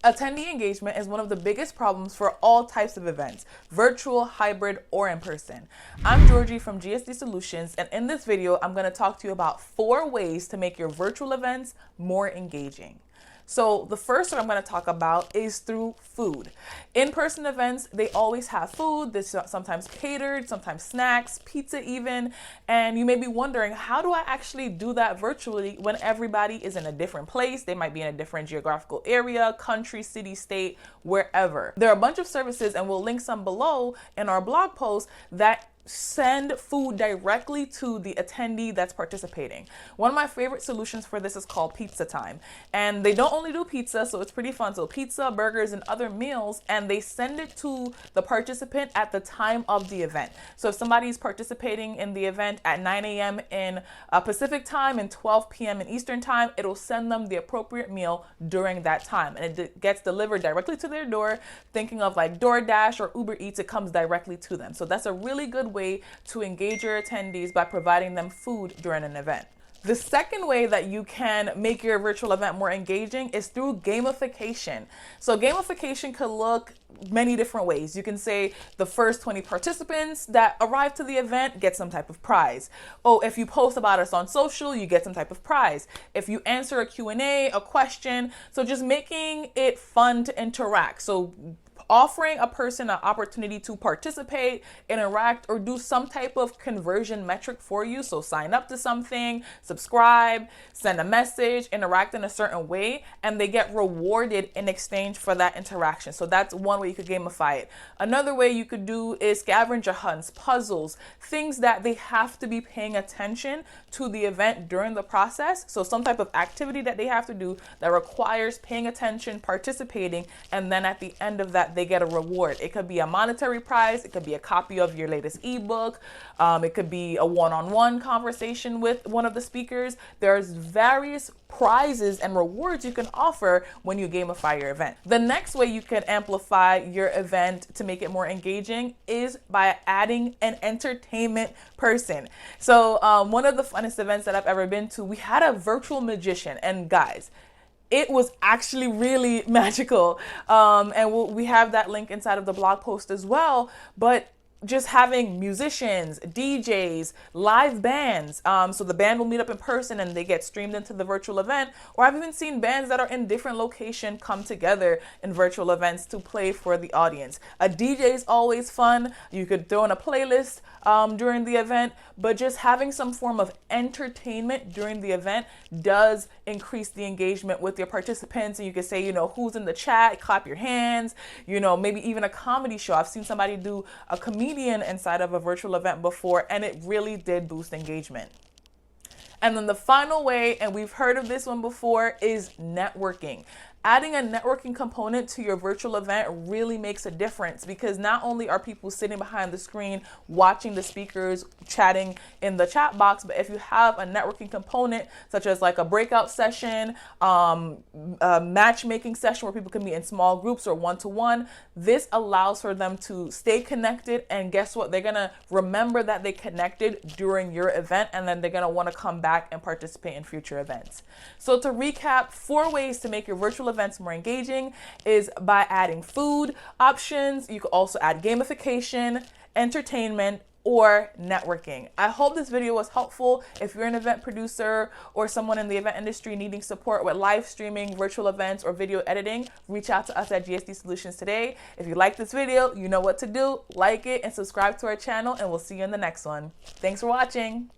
Attendee engagement is one of the biggest problems for all types of events, virtual, hybrid, or in person. I'm Georgie from GSD Solutions, and in this video, I'm going to talk to you about 4 ways to make your virtual events more engaging. So the first one I'm going to talk about is through food. In-person events, they always have food. This sometimes catered, sometimes snacks, pizza even. And you may be wondering, how do I actually do that virtually when everybody is in a different place? They might be in a different geographical area, country, city, state, wherever. There are a bunch of services, and we'll link some below in our blog post, that send food directly to the attendee that's participating. One of my favorite solutions for this is called Pizza Time. And they don't only do pizza, so it's pretty fun. So pizza, burgers, and other meals, and they send it to the participant at the time of the event. So if somebody's participating in the event at 9 a.m. in Pacific time and 12 p.m. in Eastern time, it'll send them the appropriate meal during that time. And it gets delivered directly to their door. Thinking of like DoorDash or Uber Eats, it comes directly to them. So that's a really good way to engage your attendees by providing them food during an event. The second way that you can make your virtual event more engaging is through gamification. So gamification could look many different ways. You can say the first 20 participants that arrive to the event get some type of prize. Oh, if you post about us on social, you get some type of prize. If you answer a Q&A, a question. So just making it fun to interact. So offering a person an opportunity to participate, interact, or do some type of conversion metric for you. So sign up to something, subscribe, send a message, interact in a certain way, and they get rewarded in exchange for that interaction. So that's one way you could gamify it. Another way you could do is scavenger hunts, puzzles, things that they have to be paying attention to the event during the process. So some type of activity that they have to do that requires paying attention, participating, and then at the end of that, they get a reward. It could be a monetary prize. It could be a copy of your latest ebook. It could be a one-on-one conversation with one of the speakers. There's various prizes and rewards you can offer when you gamify your event. The next way you can amplify your event to make it more engaging is by adding an entertainment person. So one of the funnest events that I've ever been to, we had a virtual magician, and guys, it was actually really magical. And we have that link inside of the blog post as well. But just having musicians, DJs, live bands. So the band will meet up in person and they get streamed into the virtual event. Or I've even seen bands that are in different locations come together in virtual events to play for the audience. A DJ is always fun. You could throw in a playlist during the event, but just having some form of entertainment during the event does increase the engagement with your participants. And you could say, you know, who's in the chat, clap your hands, you know, maybe even a comedy show. I've seen somebody do a comedian inside of a virtual event before, and it really did boost engagement. And then the final way, and we've heard of this one before, is networking. Adding a networking component to your virtual event really makes a difference, because not only are people sitting behind the screen watching the speakers chatting in the chat box, but if you have a networking component such as like a breakout session, a matchmaking session where people can meet in small groups or one-to-one, this allows for them to stay connected. And guess what? They're going to remember that they connected during your event, and then they're going to want to come back and participate in future events. So to recap, 4 ways to make your virtual events more engaging is by adding food options. You could also add gamification, entertainment, or networking. I hope this video was helpful. If you're an event producer or someone in the event industry needing support with live streaming, virtual events, or video editing, reach out to us at GSD Solutions today. If you like this video, you know what to do. Like it and subscribe to our channel, and we'll see you in the next one. Thanks for watching.